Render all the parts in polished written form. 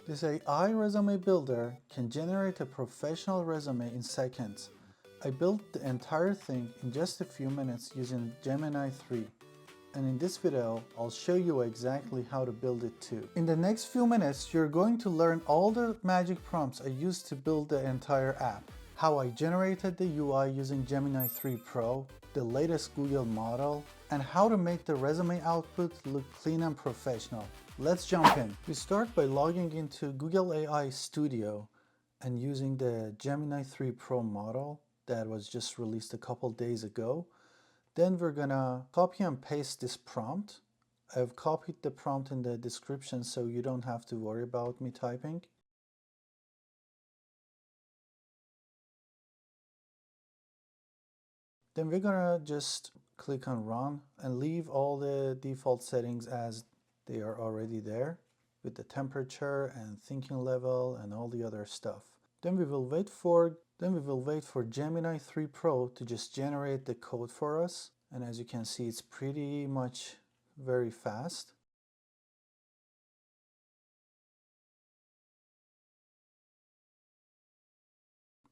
This AI resume builder can generate a professional resume in seconds. I built the entire thing in just a few minutes using Gemini 3. And in this video, I'll show you exactly how to build it too. In the next few minutes, you're going to learn all the magic prompts I used to build the entire app, how I generated the UI using Gemini 3 Pro, the latest Google model, and how to make the resume output look clean and professional. Let's jump in. We start by logging into Google AI Studio and using the Gemini 3 Pro model that was just released a couple days ago. Then we're gonna copy and paste this prompt. I've copied the prompt in the description so you don't have to worry about me typing. Then we're gonna just click on run and leave all the default settings as they are already there with the temperature and thinking level and all the other stuff. Then we will wait for Gemini 3 Pro to just generate the code for us. And as you can see, it's pretty much very fast.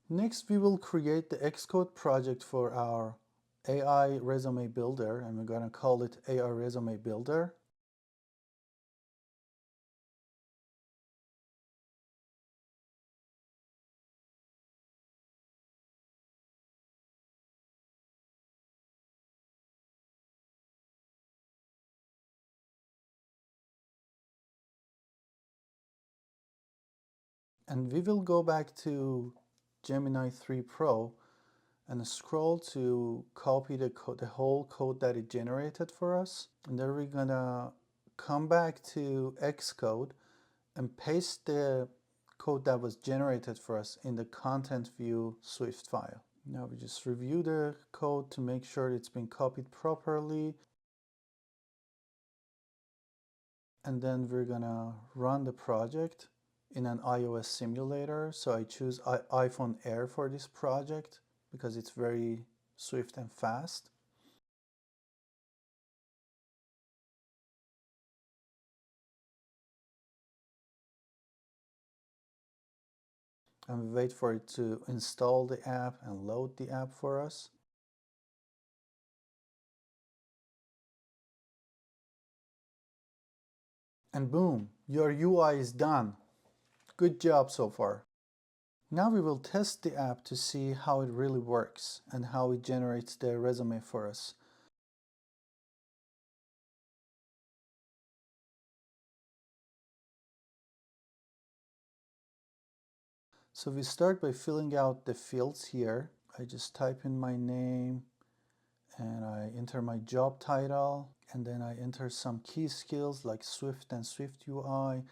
Next, we will create the Xcode project for our AI resume builder, and we're going to call it AI resume builder. And we will go back to Gemini 3 Pro and scroll to copy the whole code that it generated for us. And then we're gonna come back to Xcode and paste the code that was generated for us in the ContentView Swift file. Now we just review the code to make sure it's been copied properly. And then we're gonna run the project in an iOS simulator. So I choose iPhone Air for this project because it's very swift and fast. And we wait for it to install the app and load the app for us. And boom, your UI is done. Good job so far. Now we will test the app to see how it really works and how it generates the resume for us. So we start by filling out the fields here. I just type in my name and I enter my job title, and then I enter some key skills like Swift and SwiftUI,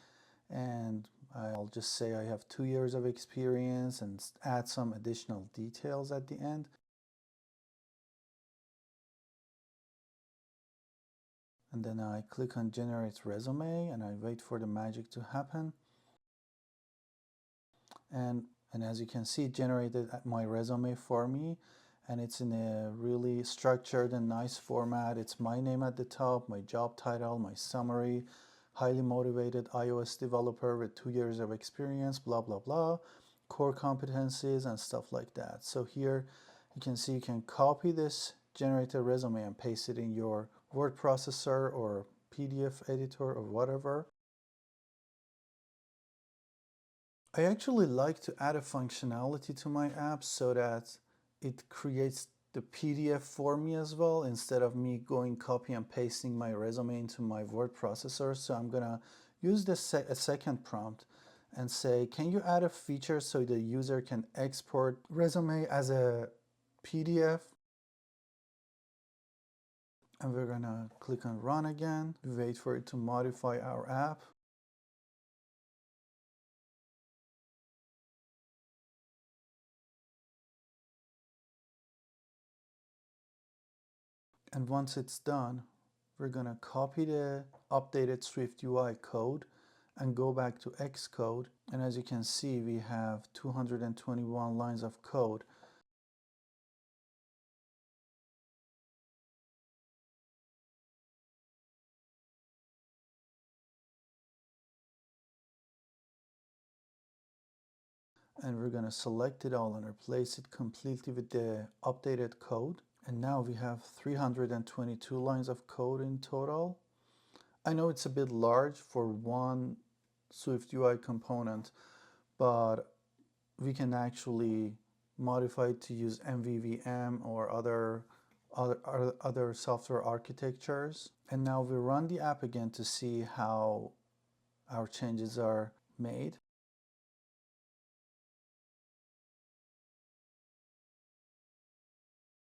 and I'll just say I have 2 years of experience and add some additional details at the end. And then I click on generate resume and I wait for the magic to happen. And as you can see, it generated my resume for me, and it's in a really structured and nice format. It's my name at the top, my job title, my summary, highly motivated iOS developer with 2 years of experience, blah, blah, blah, core competencies and stuff like that. So here you can see you can copy this generated resume and paste it in your word processor or PDF editor or whatever. I actually like to add a functionality to my app so that it creates the PDF for me as well instead of me going copy and pasting my resume into my word processor. So I'm gonna use a second prompt and say, can you add a feature so the user can export resume as a PDF? And we're gonna click on run again, wait for it to modify our app. And once it's done, we're gonna copy the updated SwiftUI code and go back to Xcode. And as you can see, we have 221 lines of code. and we're going to select it all and replace it completely with the updated code. And now we have 322 lines of code in total. I know it's a bit large for one SwiftUI component, but we can actually modify it to use MVVM or other software architectures. And now we run the app again to see how our changes are made.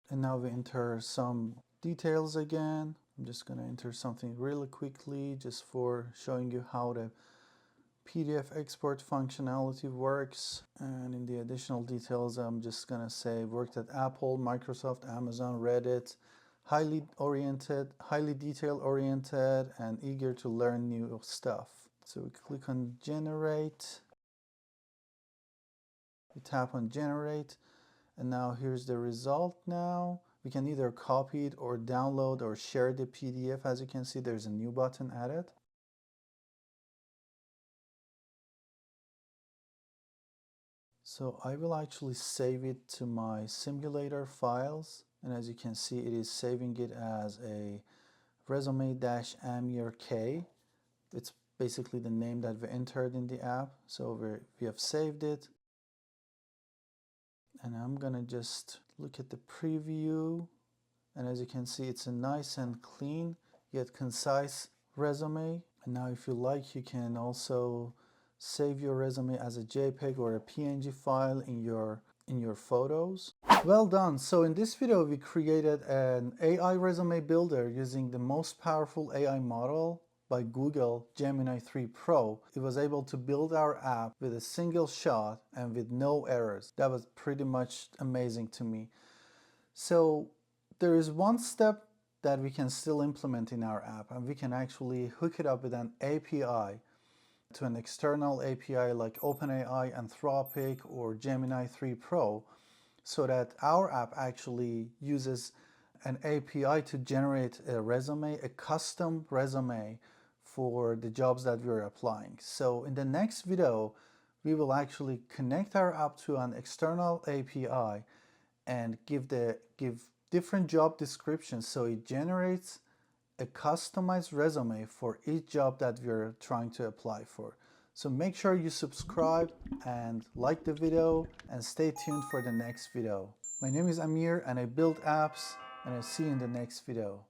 And now we enter some details again. I'm just going to enter something really quickly just for showing you how the PDF export functionality works. And in the additional details, I'm just going to say worked at Apple, Microsoft, Amazon, Reddit, highly detail oriented, and eager to learn new stuff. So we click on generate. We tap on generate. And now here's the result now. We can either copy it or download or share the PDF. As you can see, there's a new button added. So I will actually save it to my simulator files. And as you can see, it is saving it as a resume-amir-k. It's basically the name that we entered in the app. So we have saved it. And I'm gonna just look at the preview, and as you can see, it's a nice and clean yet concise resume. And now if you like, you can also save your resume as a JPEG or a PNG file in your photos. Well done. So in this video, we created an AI resume builder using the most powerful AI model by Google, Gemini 3 Pro. It was able to build our app with a single shot and with no errors. That was pretty much amazing to me. So there is one step that we can still implement in our app, and we can actually hook it up with an API to an external API like OpenAI, Anthropic, or Gemini 3 Pro, so that our app actually uses an API to generate a resume, a custom resume for the jobs that we're applying. So in the next video, we will actually connect our app to an external API and give different job descriptions, so it generates a customized resume for each job that we're trying to apply for. So make sure you subscribe and like the video, and stay tuned for the next video. My name is Amir and I build apps, and I'll see you in the next video.